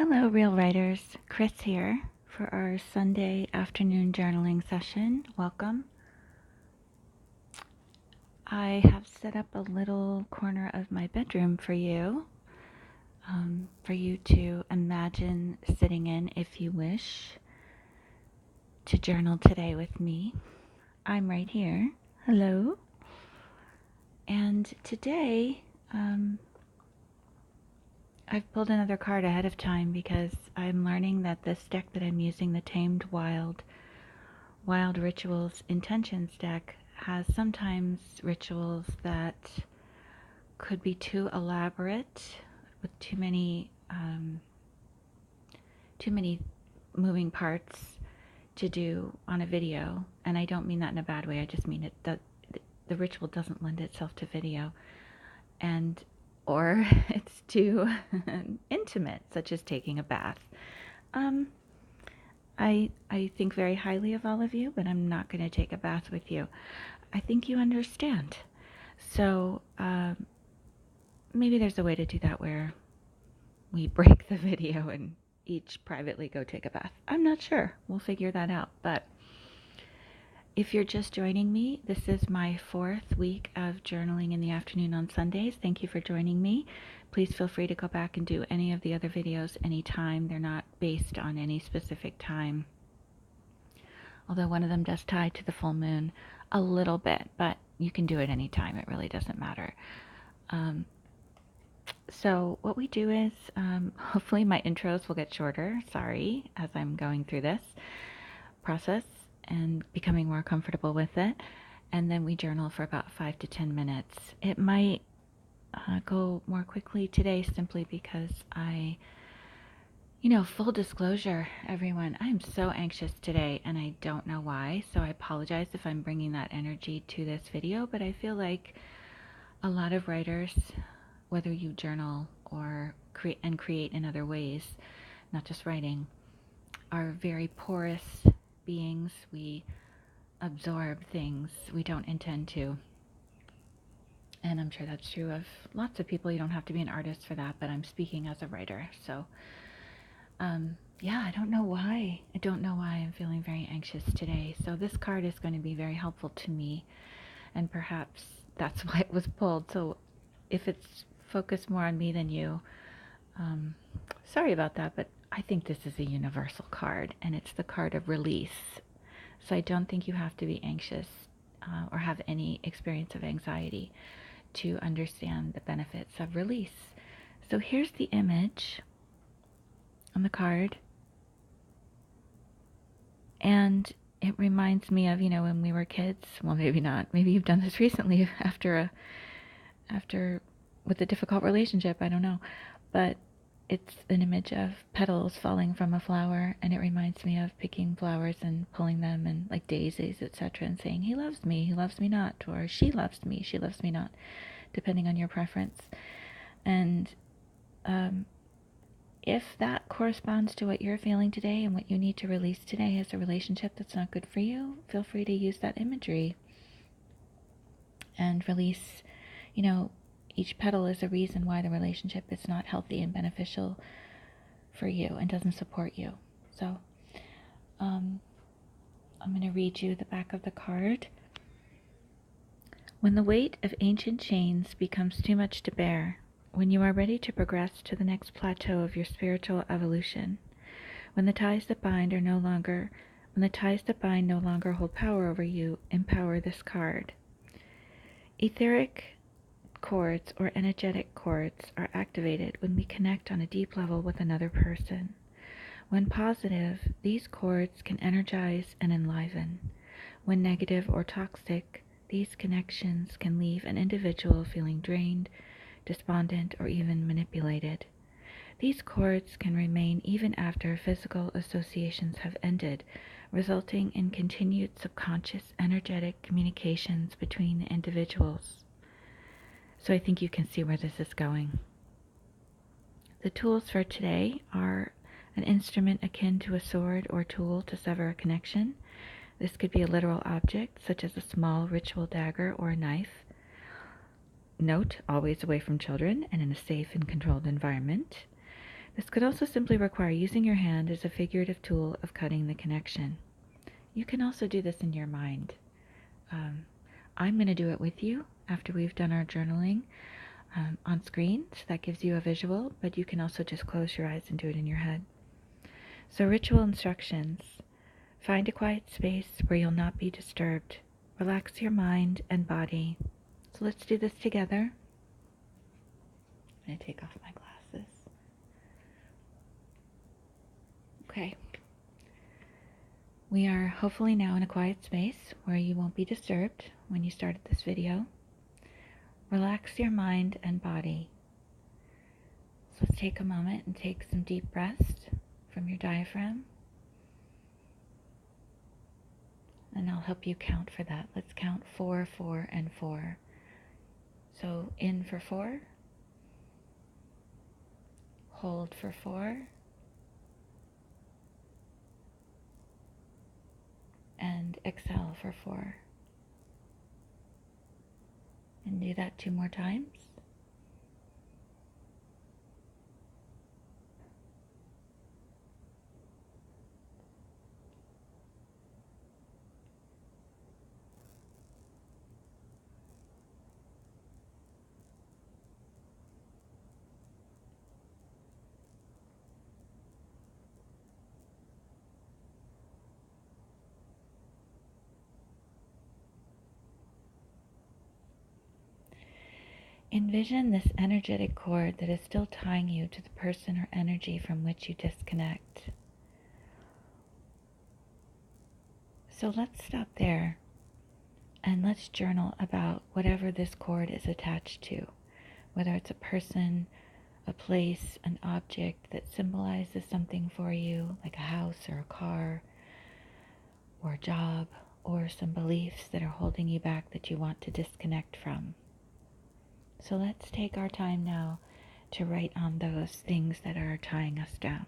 Hello, Real Writers. Chris here for our Sunday afternoon journaling session. Welcome. I have set up a little corner of my bedroom for you to imagine sitting in if you wish to journal today with me. I'm right here. Hello. And today, I've pulled another card ahead of time because I'm learning that this deck that I'm using, the Tamed Wild Rituals Intentions deck, has sometimes rituals that could be too elaborate with too many moving parts to do on a video. And I don't mean that in a bad way. I just mean the ritual doesn't lend itself to video, or it's too intimate, such as taking a bath. I think very highly of all of you, but I'm not going to take a bath with you. I think you understand. So maybe there's a way to do that where we break the video and each privately go take a bath. I'm not sure. We'll figure that out. But if you're just joining me, this is my 4th week of journaling in the afternoon on Sundays. Thank you for joining me. Please feel free to go back and do any of the other videos anytime. They're not based on any specific time. Although one of them does tie to the full moon a little bit, but you can do it anytime. It really doesn't matter. So what we do is, hopefully my intros will get shorter, sorry, as I'm going through this process and becoming more comfortable with it. And then we journal for about 5 to 10 minutes. It might go more quickly today simply because full disclosure, everyone, I'm so anxious today and I don't know why. So I apologize if I'm bringing that energy to this video, but I feel like a lot of writers, whether you journal or create in other ways, not just writing, are very porous beings. We absorb things we don't intend to. And I'm sure that's true of lots of people. You don't have to be an artist for that, but I'm speaking as a writer. So, I don't know why. I don't know why I'm feeling very anxious today. So this card is going to be very helpful to me, and perhaps that's why it was pulled. So if it's focused more on me than you, sorry about that, but I think this is a universal card, and it's the card of release. So I don't think you have to be anxious or have any experience of anxiety to understand the benefits of release. So here's the image on the card, and it reminds me of, when we were kids. Well, maybe not. Maybe you've done this recently after with a difficult relationship, I don't know. But it's an image of petals falling from a flower, and it reminds me of picking flowers and pulling them, and like daisies, etc., and saying, he loves me not, or she loves me not, depending on your preference. And if that corresponds to what you're feeling today and what you need to release today as a relationship that's not good for you, feel free to use that imagery and release. Each petal is a reason why the relationship is not healthy and beneficial for you and doesn't support you. So I'm going to read you the back of the card. When the weight of ancient chains becomes too much to bear, when you are ready to progress to the next plateau of your spiritual evolution, when the ties that bind no longer hold power over you, empower this card. Etheric cords or energetic cords are activated when we connect on a deep level with another person. When positive, these cords can energize and enliven. When negative or toxic, these connections can leave an individual feeling drained, despondent, or even manipulated. These cords can remain even after physical associations have ended, resulting in continued subconscious energetic communications between the individuals. So I think you can see where this is going. The tools for today are an instrument akin to a sword or tool to sever a connection. This could be a literal object, such as a small ritual dagger or a knife. Note, always away from children and in a safe and controlled environment. This could also simply require using your hand as a figurative tool of cutting the connection. You can also do this in your mind. I'm going to do it with you after we've done our journaling on screen, so that gives you a visual, but you can also just close your eyes and do it in your head. So ritual instructions. Find a quiet space where you'll not be disturbed. Relax your mind and body. So let's do this together. I'm going to take off my glasses. Okay. We are hopefully now in a quiet space where you won't be disturbed when you started this video. Relax your mind and body. So let's take a moment and take some deep breaths from your diaphragm. And I'll help you count for that. Let's count 4, 4, and 4. So in for 4. Hold for 4. And exhale for 4. And do that 2 more times. Envision this energetic cord that is still tying you to the person or energy from which you disconnect. So let's stop there and let's journal about whatever this cord is attached to, whether it's a person, a place, an object that symbolizes something for you, like a house or a car or a job, or some beliefs that are holding you back that you want to disconnect from. So let's take our time now to write on those things that are tying us down.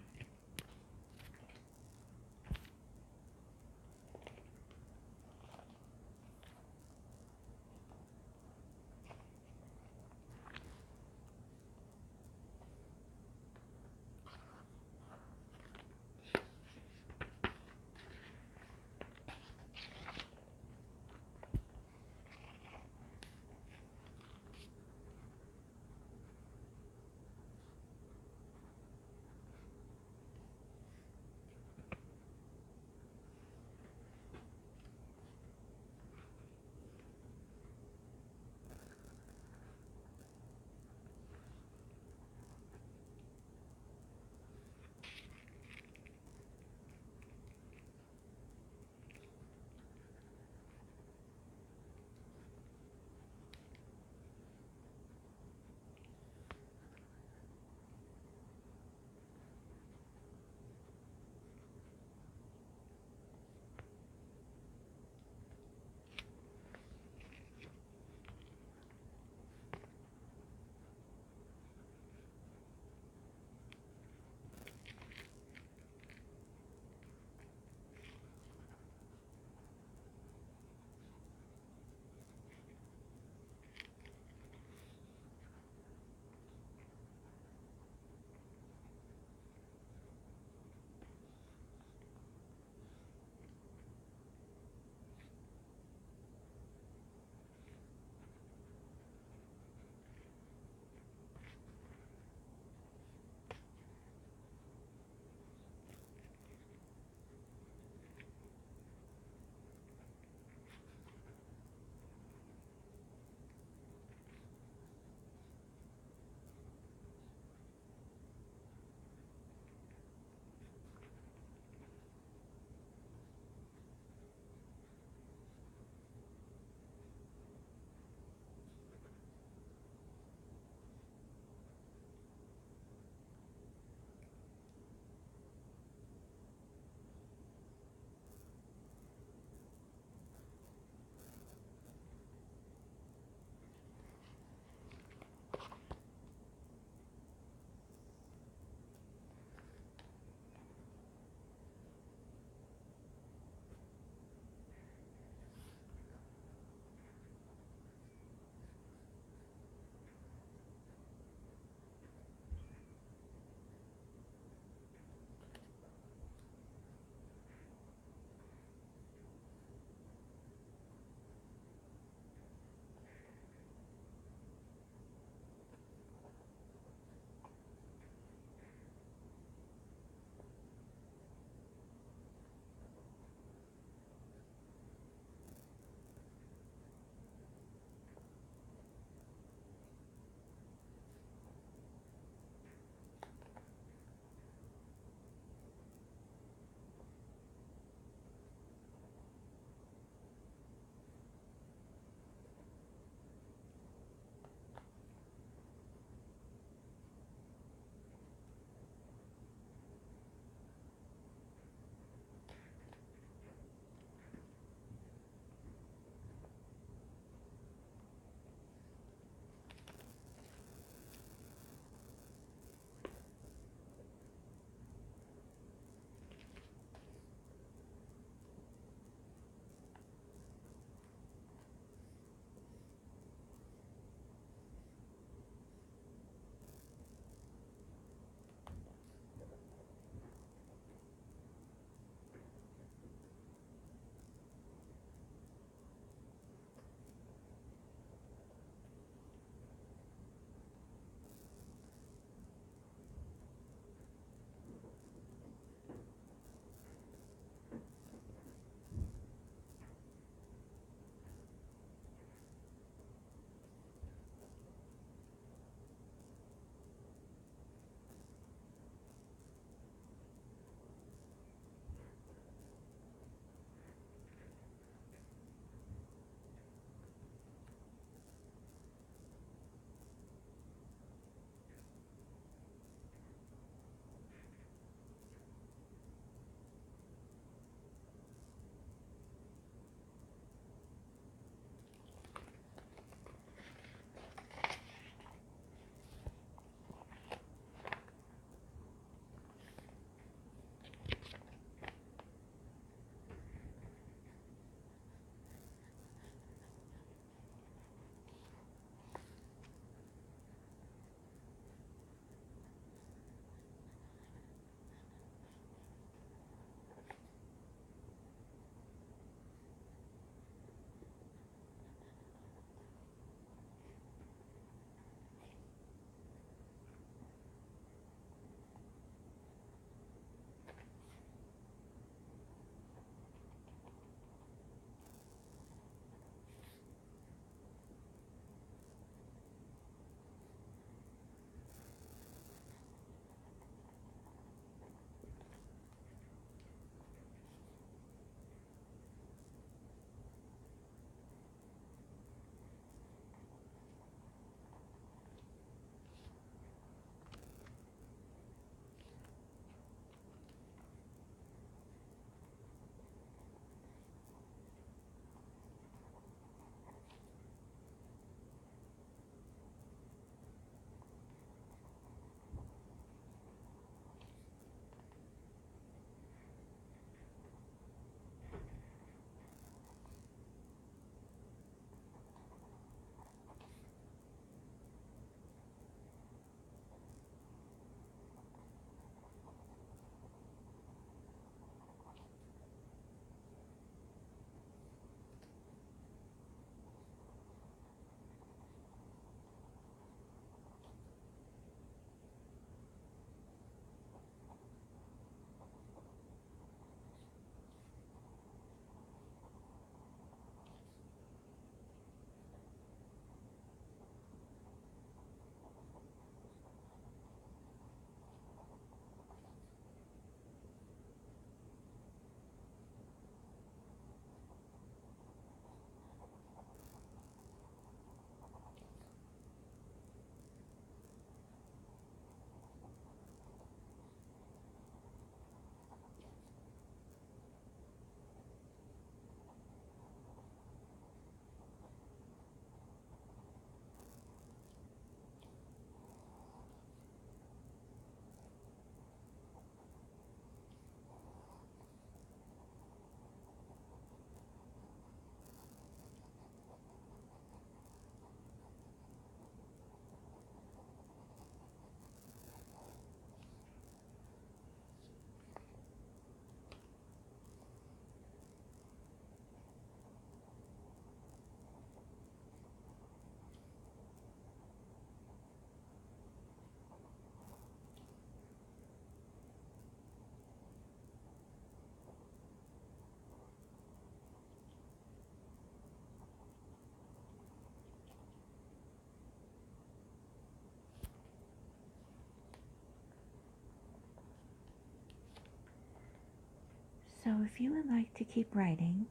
So if you would like to keep writing,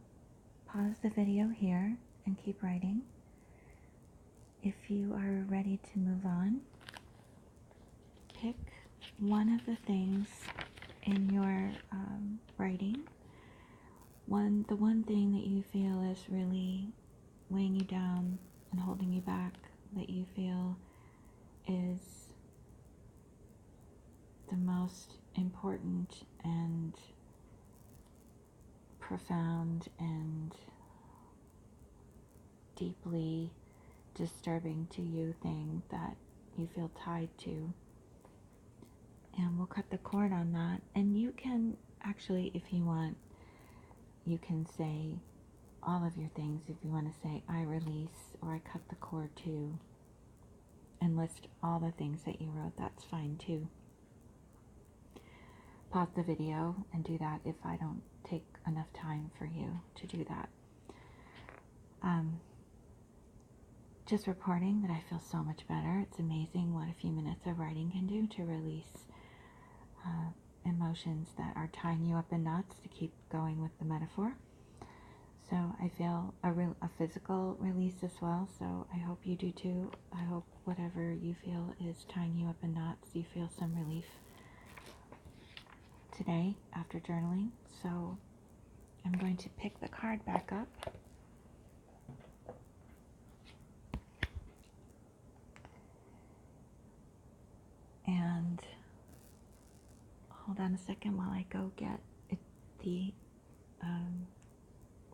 pause the video here and keep writing. If you are ready to move on, pick one of the things in your writing, the one thing that you feel is really weighing you down and holding you back, that you feel is the most important and profound and deeply disturbing to you thing that you feel tied to. And we'll cut the cord on that. And you can actually, if you want, you can say all of your things. If you want to say, I release, or I cut the cord too, and list all the things that you wrote, that's fine too. Pause the video and do that if I don't take enough time for you to do that. Just reporting that I feel so much better. It's amazing what a few minutes of writing can do to release emotions that are tying you up in knots, to keep going with the metaphor. So I feel a physical release as well, so I hope you do too. I hope whatever you feel is tying you up in knots, you feel some relief today after journaling. So I'm going to pick the card back up. And hold on a second while I go get the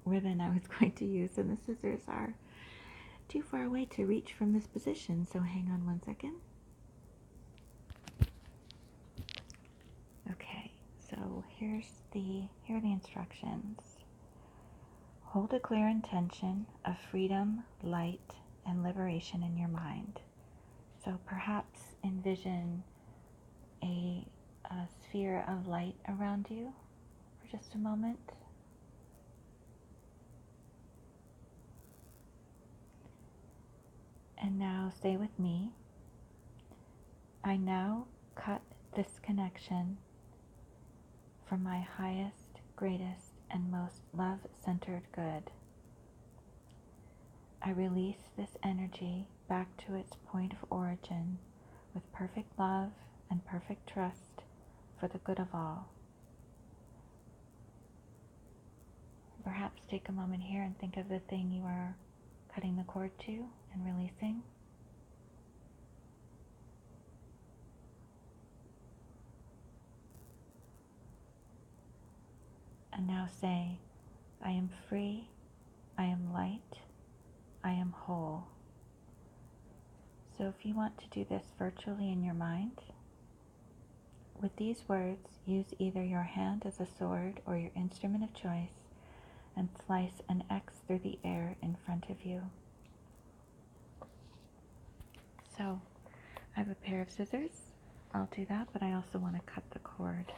ribbon I was going to use, and the scissors are too far away to reach from this position, so hang on one second. Okay, so here are the instructions. Hold a clear intention of freedom, light, and liberation in your mind. So perhaps envision a sphere of light around you for just a moment. And now say with me, I now cut this connection for my highest, greatest, and most love-centered good. I release this energy back to its point of origin with perfect love and perfect trust for the good of all. Perhaps take a moment here and think of the thing you are cutting the cord to and releasing. And now say, I am free, I am light, I am whole. So if you want to do this virtually in your mind, with these words, use either your hand as a sword or your instrument of choice and slice an X through the air in front of you. So I have a pair of scissors. I'll do that, but I also want to cut the cord,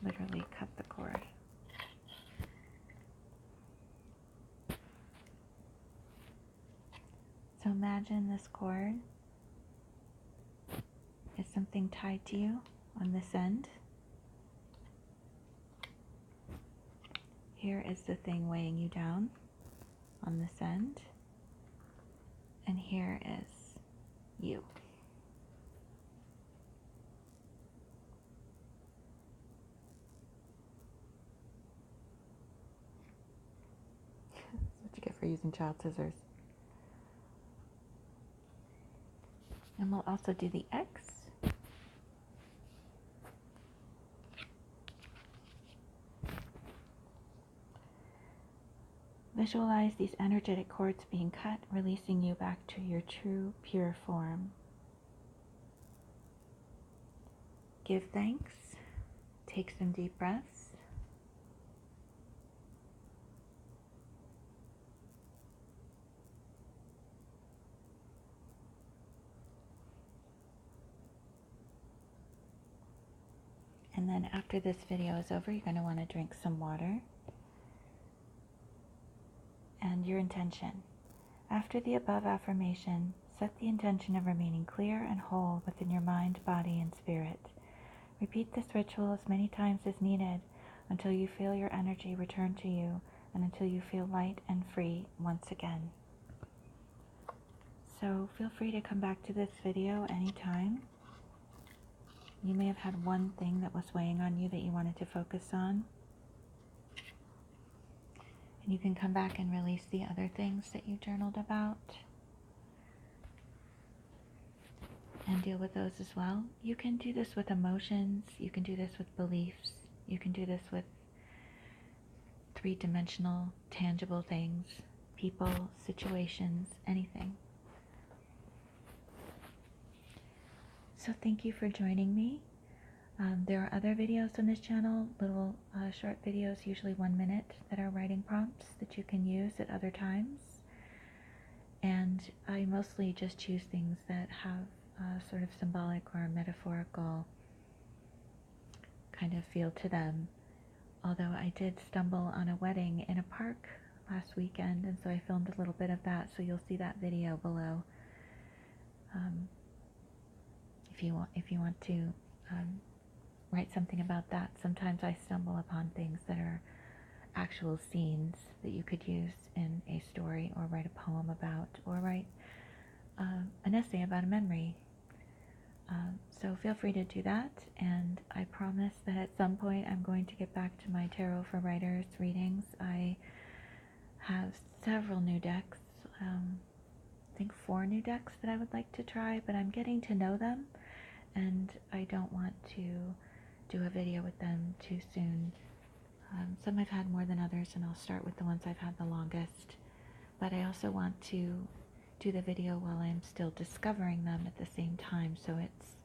literally cut the cord. So imagine this cord is something tied to you on this end. Here is the thing weighing you down on this end. And here is you. That's what you get for using child scissors. And we'll also do the X. Visualize these energetic cords being cut, releasing you back to your true, pure form. Give thanks. Take some deep breaths. And then after this video is over, you're going to want to drink some water. And your intention. After the above affirmation, set the intention of remaining clear and whole within your mind, body, and spirit. Repeat this ritual as many times as needed until you feel your energy return to you, and until you feel light and free once again. So feel free to come back to this video anytime. You may have had one thing that was weighing on you that you wanted to focus on. And you can come back and release the other things that you journaled about and deal with those as well. You can do this with emotions, you can do this with beliefs, you can do this with three-dimensional, tangible things, people, situations, anything. So thank you for joining me. There are other videos on this channel, little short videos, usually 1 minute, that are writing prompts that you can use at other times. And I mostly just choose things that have sort of symbolic or metaphorical kind of feel to them. Although I did stumble on a wedding in a park last weekend, and so I filmed a little bit of that, so you'll see that video below. If you want to write something about that. Sometimes I stumble upon things that are actual scenes that you could use in a story, or write a poem about, or write an essay about a memory. So feel free to do that, and I promise that at some point I'm going to get back to my Tarot for Writers readings. I have several new decks, I think 4 new decks that I would like to try, but I'm getting to know them, and I don't want to do a video with them too soon. Some I've had more than others, and I'll start with the ones I've had the longest. But I also want to do the video while I'm still discovering them at the same time, so it's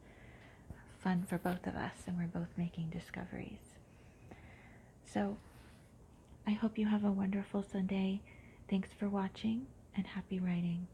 fun for both of us, and we're both making discoveries. So I hope you have a wonderful Sunday. Thanks for watching, and happy writing.